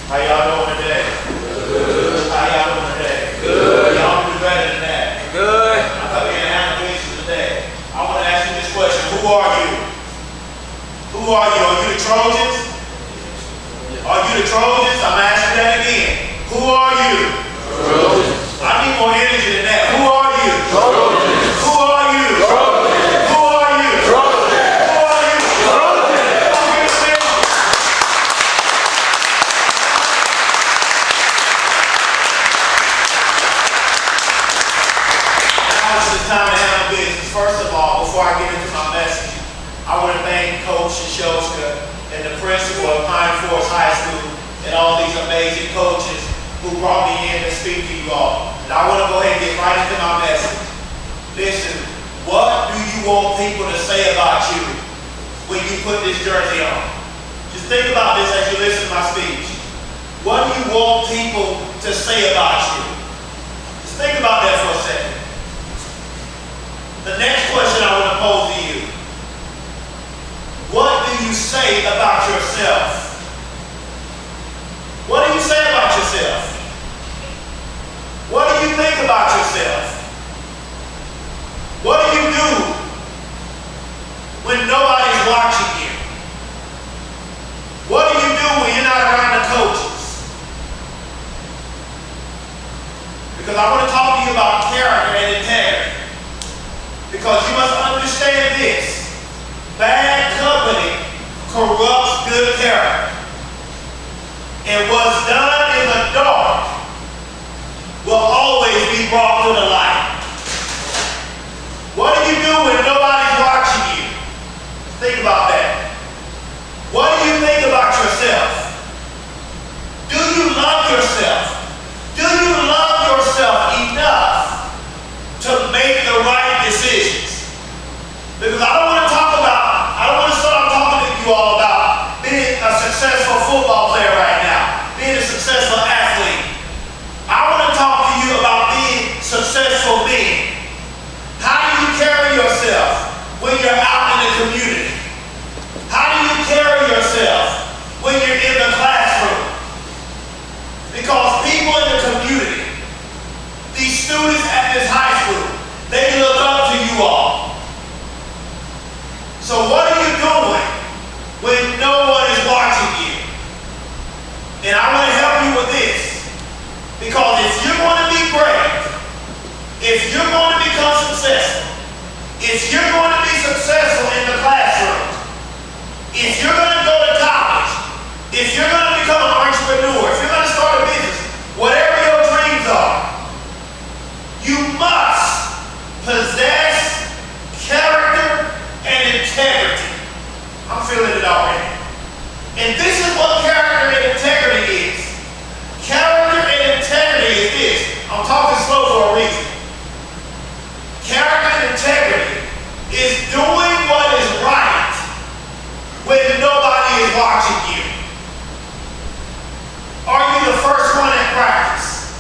How y'all doing today? Good. How y'all doing today? Good. Y'all do better than that. Good. I'm coming in to handle business today. I want to ask you this question. Who are you? Who are you? Are you the Trojans? Are you the Trojans? I'm asking that again. Who are you? Trojans. I need more energy than that. Who are you? Trojans. Who are you? Trojans. Who are you? Trojans. Who are you? Trojans. Now it's the time to handle business. First of all, before I get into my message, I want to thank Coach Shoshka and the principal of Pine Forest High School and all these amazing coaches who brought me in to speak to you all. And I want to go ahead and get right into my message. Listen, what do you want people to say about you when you put this jersey on? Just think about this as you listen to my speech. What do you want people to say about you? Just think about that for a second. The next question I want to pose to you. What do you say about yourself? What do you say about yourself? What do you think about yourself? What do you do when nobody's watching you? What do you do when you're not around the coaches? Because I want to talk to you about character and integrity. Because you must understand this. Bad company corrupts good character. And what's done in the dark will always be brought to the light. What do you do when nobody's watching you? Think about that. What do you think about yourself? Do you love yourself? Do you love yourself enough to make the right decisions? Because I don't want to start talking to you all about being a successful football player right now, being a successful athlete. I want to talk to you about being successful men. How do you carry yourself when you're out in the community? How do you carry yourself when you're in the classroom? Because people in the community, these students at this high school, they look up to you all. So what are you doing when no one is watching you? And I want to help you with this. Because if you're going to be great, if you're going to become successful, if you're going to be successful in the classroom, if you're going to go to college, if you're going to become an entrepreneur, if you're going to start a business, whatever your dreams are, you must possess character and integrity. I'm feeling it already. And this is what character and integrity is. Character and integrity is this. I'm talking slow for a reason. Character and integrity is doing what is right when nobody is watching you. Are you the first one at practice?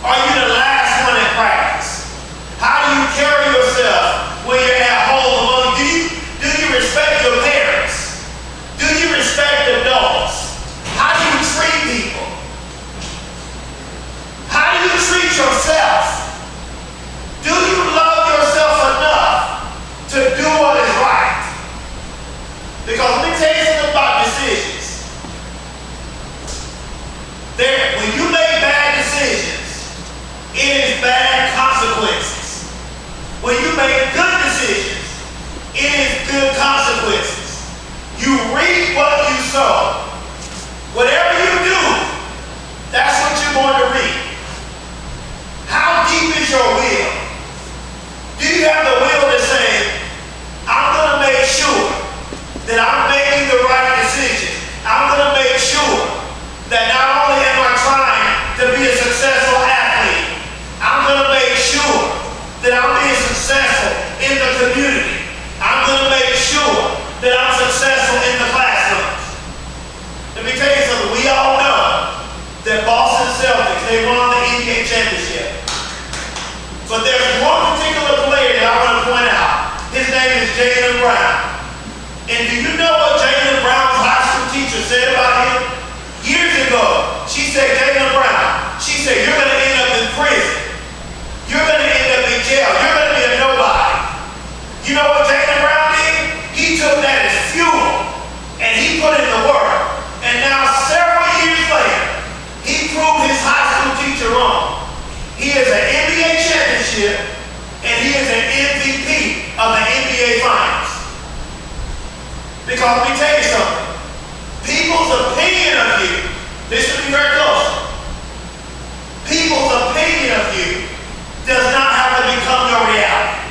Are you the last one at practice? How do you carry yourself when you're at home? Do you respect your parents? Do you respect adults? How do you treat people? How do you treat yourself? Do you love yourself enough to do what is right? Because let me tell you something about decisions. When you make bad decisions, it is bad consequences. When you make good decisions, it is good consequences. You reap what you sow. Whatever you do, that's what you're going to reap. How deep is your will? Do you have the will to say, I'm going to make sure that I'm making the right decisions. I'm going to make sure that not only am I trying to be a successful athlete, I'm going to make sure that I'm being successful in the community. I'm going to make sure that I'm successful in the classrooms. Let me tell you something. We all know that Boston Celtics, they won the NBA championship. But there's one particular player that I want to point out. His name is Jaylen Brown. And do you know what Jaylen Brown's high school teacher said about him? Years ago, she said, Jaylen Brown, she said, you're going to end up in prison. You're going to end up in jail. You're going to be a nobody. You know what Jaylen Brown did? He took that as fuel and he put in the work. And now several years later, he proved his high school teacher wrong. He is an NBA championship and he is an MVP of the NBA Finals. Because let me tell you something. People's opinion of you, listen to me very closely. People's opinion of you does not have to become your reality.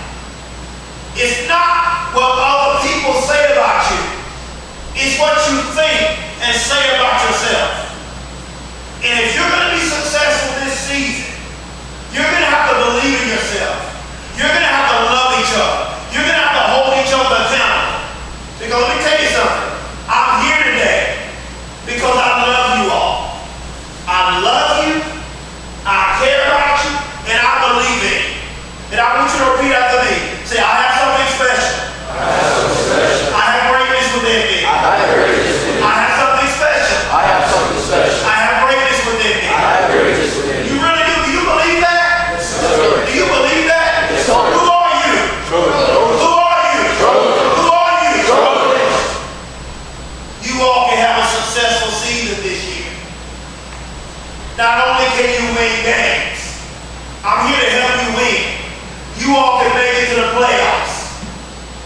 It's not what other people say about you. It's what you think and say about yourself. And if you're going to be successful this season, you're going to have to believe in yourself. You're going to have to love each other. You're going to have to hold each other accountable. Because let me tell you something. I'm here today because I love you all. I love you. I care about you. And I believe in you. And I want you to repeat after me. Say, I have something special. I have something special. I have greatness within me. I have greatness within me. I have something special. I have something special. I have greatness within me. I have greatness within me. You really do? Do you believe that? Yes, sir. Do you believe that? Yes, sir. Who are you? Who are you? Who are you? You all can have a successful season this year. Not only can you win games, I'm here to help you win. You all can make it to the playoffs.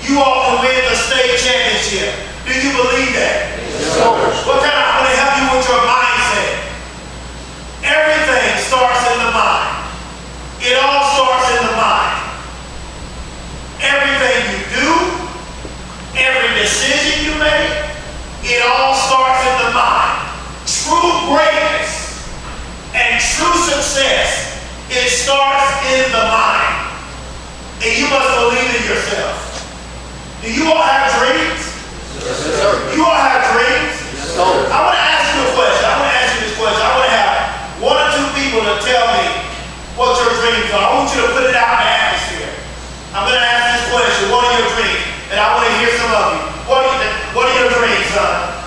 You all can win the state championship. Do you believe that? Yes, sir. I'm going to help you with your mindset. Everything starts in the mind. It all starts in the mind. Everything you do, every decision you make, it all starts in the mind. True greatness and true success, it starts in the mind. And you must believe in yourself. Do you all have dreams? Yes, sir. You all have dreams? Yes, sir. I want to ask you a question. I want to ask you this question. I want to have one or two people to tell me what your dreams are. I want you to put it out in the atmosphere. I'm going to ask this question. What are your dreams? And I want to hear some of you. What are your dreams, son?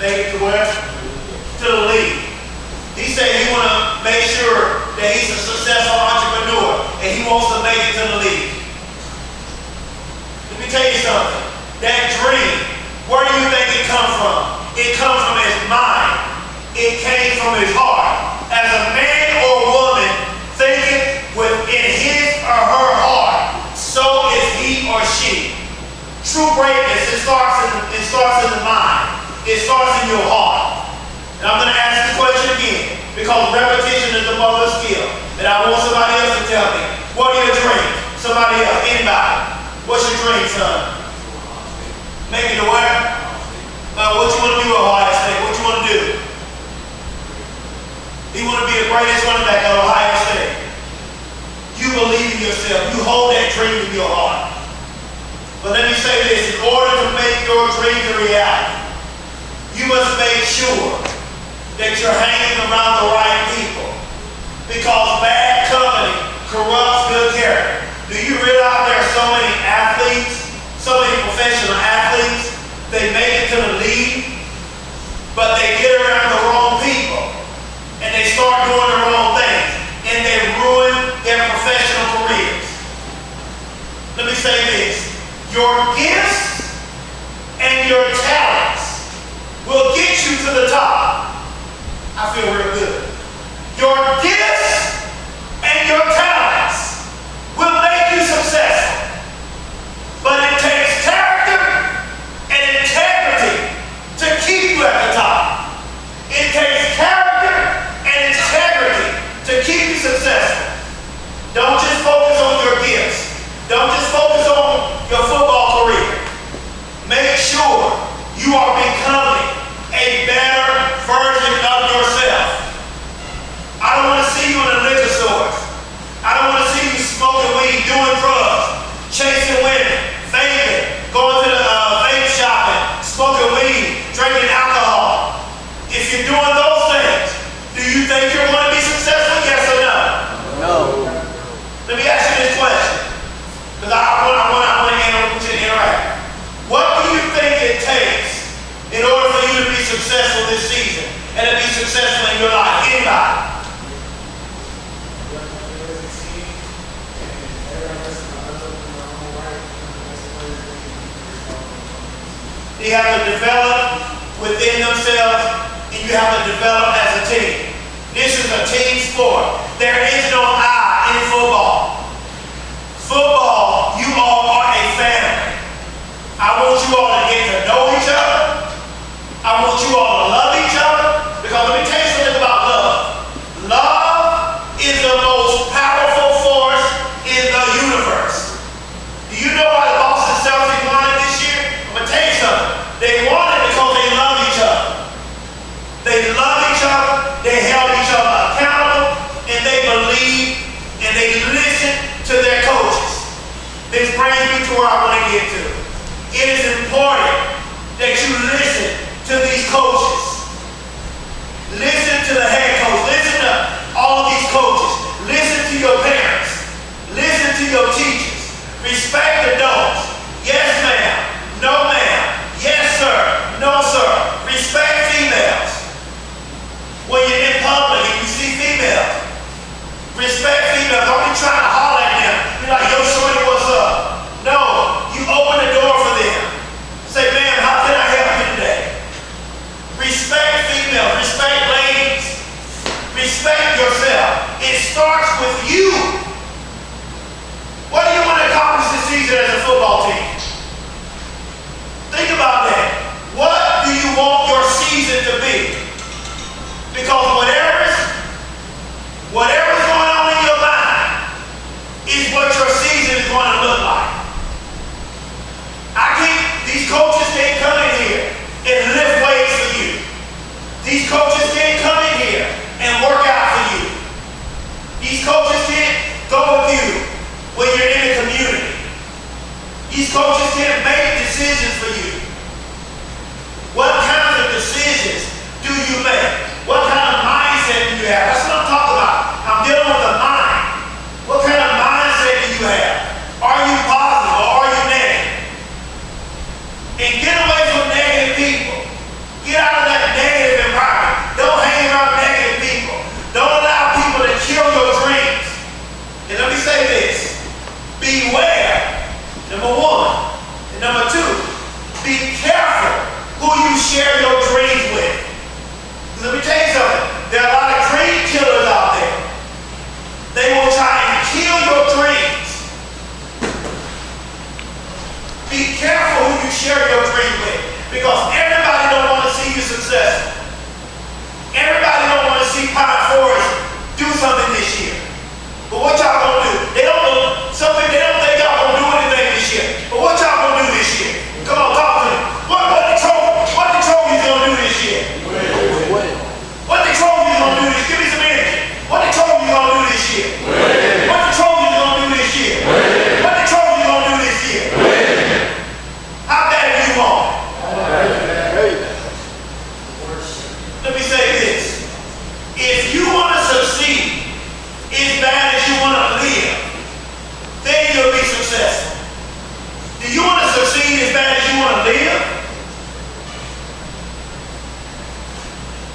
Make it to where? To the league. He said he want to make sure that he's a successful entrepreneur and he wants to make it to the league. Let me tell you something. That dream, where do you think it comes from? It comes from his mind. It came from his heart. As a man or woman thinking within his or her heart, so is he or she. True greatness, it starts in the mind. It starts in your heart. And I'm going to ask this question again because repetition is the mother of skill. And I want somebody else to tell me, what are your dreams? Somebody else, anybody. What's your dream, son? Make it to where? What you want to do at Ohio State? What you want to do? You want to be the greatest running back at Ohio State. You believe in yourself. You hold that dream in your heart. But let me say this, in order to make your dreams a reality, you must make sure that you're hanging around the right people. Because bad company corrupts good character. Do you realize there are so many athletes, so many professional athletes, they make it to the league, but they get around the wrong people. And they start doing the wrong things. And they ruin their professional careers. Let me say this. Your gifts and your talents will get you to the top. I feel real good. Your gifts and your talents will make you successful. But it takes character and integrity to keep you at the top. It takes character and integrity to keep you successful. Don't just focus on your gifts. Don't just focus on your football career. Make sure you are becoming a better version of yourself. They have to develop within themselves, and you have to develop as a team. This is a team sport. There is no I in football. Football, you all are a family. I want you all to get to know each other. I want you all to love each other. Because let me tell you something about love. Love is the most powerful force in the universe. Do you know why the Boston Celtics won it this year? I'm going to tell you something. They won it because they love each other. They love each other. They held each other accountable. And they believe and they listen to their coaches. This brings me to where I want to get to. It is important that you listen to these coaches. Listen to the head coach. Listen to all of these coaches. Listen to your parents. Listen to your teachers. Respect adults. Yes, ma'am. No, ma'am. Yes, sir. No, sir. Respect females. When you're in public and you see females, respect females. Don't be trying to holler at them. Be like, yo, shorty, what's up? No. You open the door for them. Say, ma'am, how can I help you today? Respect females. Respect ladies. Respect yourself. It starts with you. What do you want to accomplish this season as a football team? Think about that. What do you want your season to be? Because whatever's going on in your mind is what your season is going to look like. These coaches can't come in here and lift weights for you. These coaches can't come in here and work out for you. These coaches can't go with you when you're in the community. These coaches can't make decisions for you. What kinds of decisions do you make? What kind of mindset do you have? That's what I'm talking about. I'm dealing with the mind. What kind of mindset do you have? Are you positive or are you negative? And get away from negative people. Get out of that negative environment. Don't hang around negative people. Don't allow people to kill your dreams. And let me say this. Beware, number one. And number two, be careful who you share your dreams with. Let me tell you something. There are a lot of dream killers out there. They will try and kill your dreams. Be careful who you share your dream with. Because everybody don't want to see you successful. Everybody don't want to see Pine Forest do something this year. But what y'all gonna do? They don't think y'all gonna do anything this year. But what y'all gonna do this year? Come on, talk to me. What the Trojans gonna do this year? What the Trojans gonna do this year? Give me some energy. What the Trojans gonna do this year? What the Trojans gonna do this year? What the Trojans gonna do this year? How bad do you want it? Let me say this. If you want to succeed as bad as you want to live, then you'll be successful. Do you want to succeed as bad as you want to live?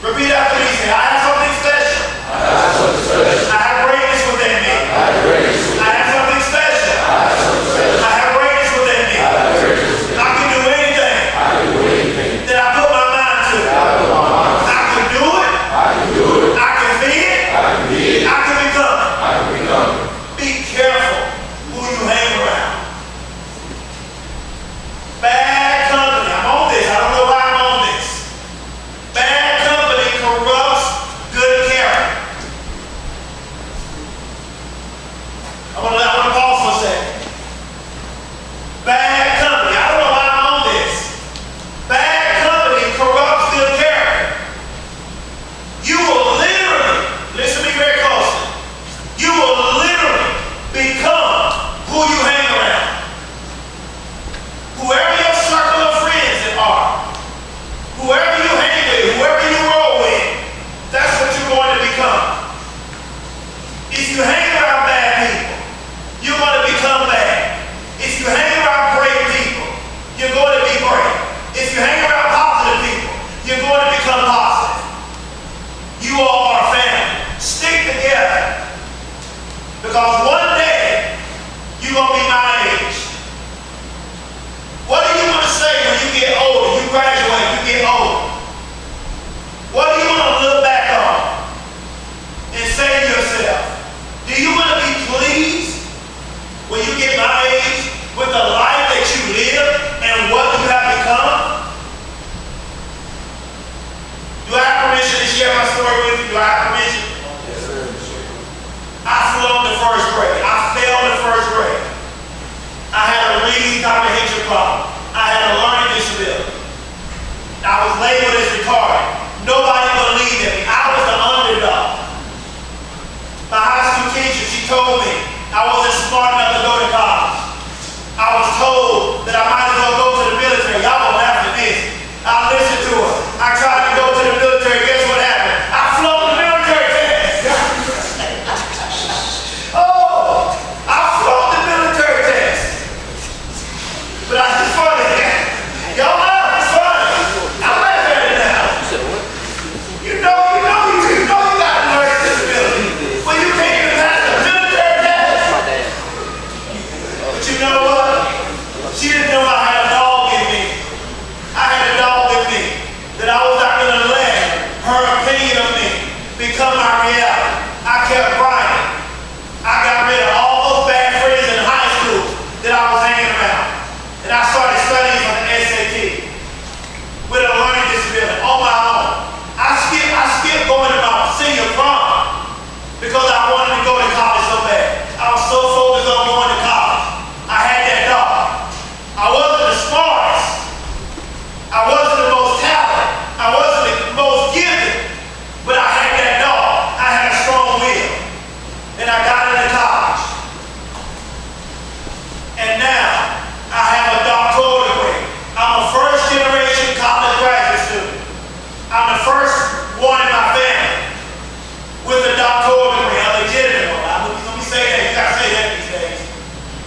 Repeat after me. Say, I have something special. I have something special. I have greatness within me. I have greatness within me. I have something special. I have something special. I have greatness within me. I have greatness within me. I can do anything I can do anything that I put my mind to. that I put my mind to. I can do it. I can do it. I can be it. I can be it. I can become it. I can become it. Be careful who you hang around. Bad company. I'm on this. I don't know why I'm on this. Bad company corrupts good character. I want to pause for a second. Bad company. I don't know why I'm on this. Bad company corrupts good character. You will literally, listen to me very closely, you will literally become who you hang around. Whoever your circle of friends are, whoever you hang with, whoever you roll with, that's what you're going to become. If you hang around bad people, you're going to become bad. If you hang around great people, you're going to be great. If you hang around positive people, you're going to become positive. You all are family. Stick together. Because one day, you're going to be my age. What are you going to say when you get older? she told me I wasn't smart enough to go to college. I was told that I might as well go to the military. Y'all gonna laugh at this. I listened to her. I tried to go to the military. Guess what happened? I flunked the military test. Oh, I flunked the military test. But I just funny. Y'all laugh, it's funny. I'm laughing at it now. You know you got to learn disability. Well, you can't even pass the military test. But you know what? She didn't know I had a dog in me. I had a dog in me that I was not going to let her opinion of me become my reality. I kept writing. I got rid of all those bad friends in high school that I was hanging around. And I started studying for the SAT with a learning disability on my own. I skipped going to my senior prom because I wanted to go to college so bad. I was so focused on going to college. I had that dog. I wasn't the smartest. I wasn't the most talented. I wasn't the most gifted. But I had that dog. I had a strong will. And I got into college. And now I have a doctoral degree. I'm a first generation college graduate student. I'm the first one in my family with a doctoral degree, a legitimate one. Let me say that. You gotta say that these days.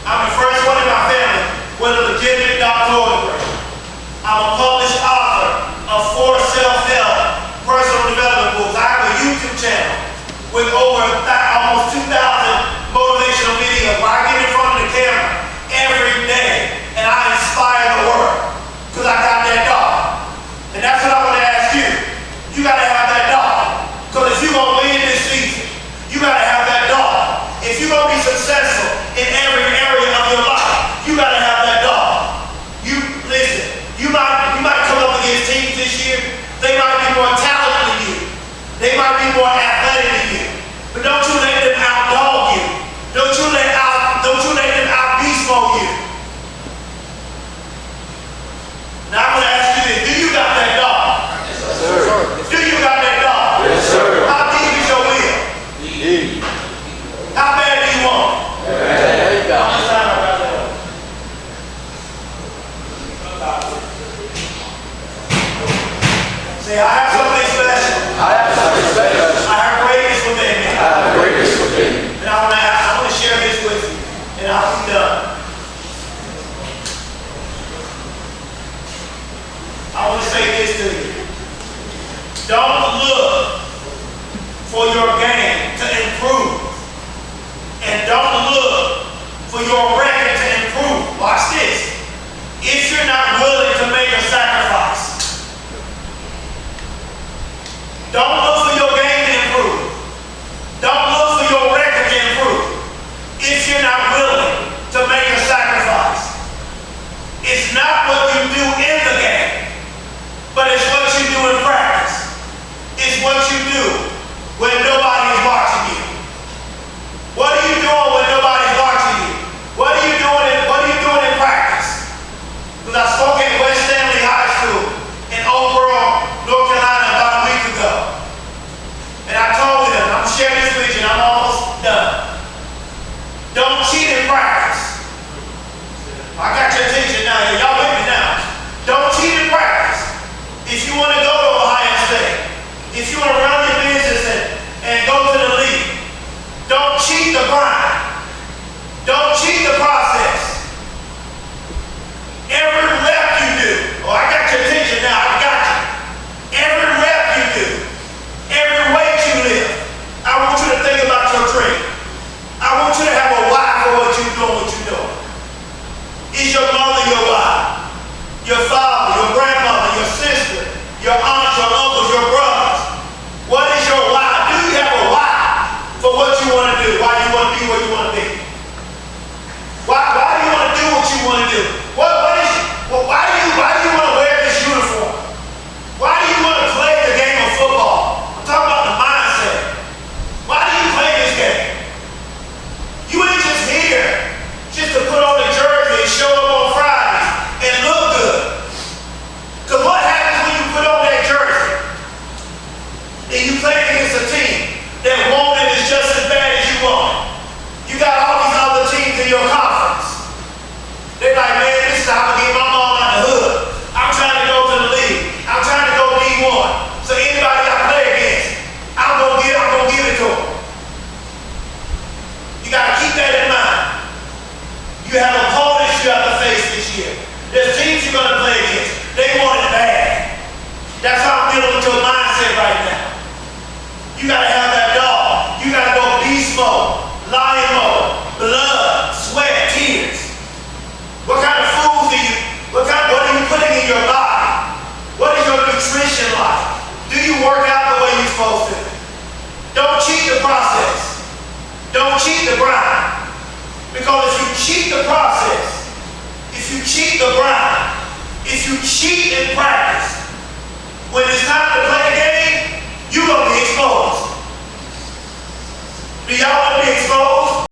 I'm the first one in my family with a legitimate doctoral degree. I'm a published author of 4 self-help personal development books. I have a YouTube channel with over almost 2,000 motivational videos where I get in front of the camera every day and I inspire the world because I got that dog. And that's what I want to ask you. You got to have that dog. Because if you're going to win this season, you got to have that dog. If you're going to be successful in every area of your life, you got to have that dog. Listen, you might come up against teams this year. They might be more talented than you. They might be more athletic than you. But don't you let them outdog you. Don't you let them out-beast mode you. Now I'm going to ask you this. Do you got that dog? Yes, sir. Do you got that dog? Yes, sir. How deep is your will? Deep. How bad do you want it? There you go. Say, I have something special. I have something special. I have greatness within me. I have greatness within me. And I want to share this with you. And I'll be done. I want to say this to you. Don't look for your game to improve. And don't look for your record to improve. Watch this. If you're not willing to make a sacrifice, don't look for your game to improve. Don't look for your record to improve. If you're not willing to make a sacrifice, it's not what you do in the game, but it's what you do in practice. It's what you do when nobody is watching you. What are you doing when nobody's watching you? What are you doing in practice? Because I spoke at West Stanley High School in Oak Grove, North Carolina about a week ago. And I told them, I'm sharing this with you and I'm almost done. Don't cheat in practice. I got your attention now. Y'all with me now. Don't cheat in practice. If you want to go to Ohio State, if you want to run your business and go to the league, don't cheat the grind. Don't cheat the process. Every rep you do, I got your attention now, I got you. Every rep you do, every weight you lift, I want you to think about your dream. I want you to have a why for what you're doing, Is your mother your why? Your father, your grandmother, your sister, your aunts, your uncles, your brothers. What is your why? Do you have a why for what you want to do? Why you want to be where you want to be? Why do you want to do what you want to do? Why do you want to wear this uniform? Why do you want to play the game of football? I'm talking about the mindset. Why do you play this game? You ain't just here just to put on the jersey and show up on Fridays and look good. Because what happens when you put on that jersey and you play against a team that want it as just as bad as you want it? smoke, lion mode, blood, sweat, tears. What kind of food what are you putting in your body? What is your nutrition like? Do you work out the way you're supposed to? Don't cheat the process. Don't cheat the grind. Because if you cheat the process, if you cheat the grind, if you cheat in practice, when it's time to play the game, you're going to be exposed. Do y'all want to be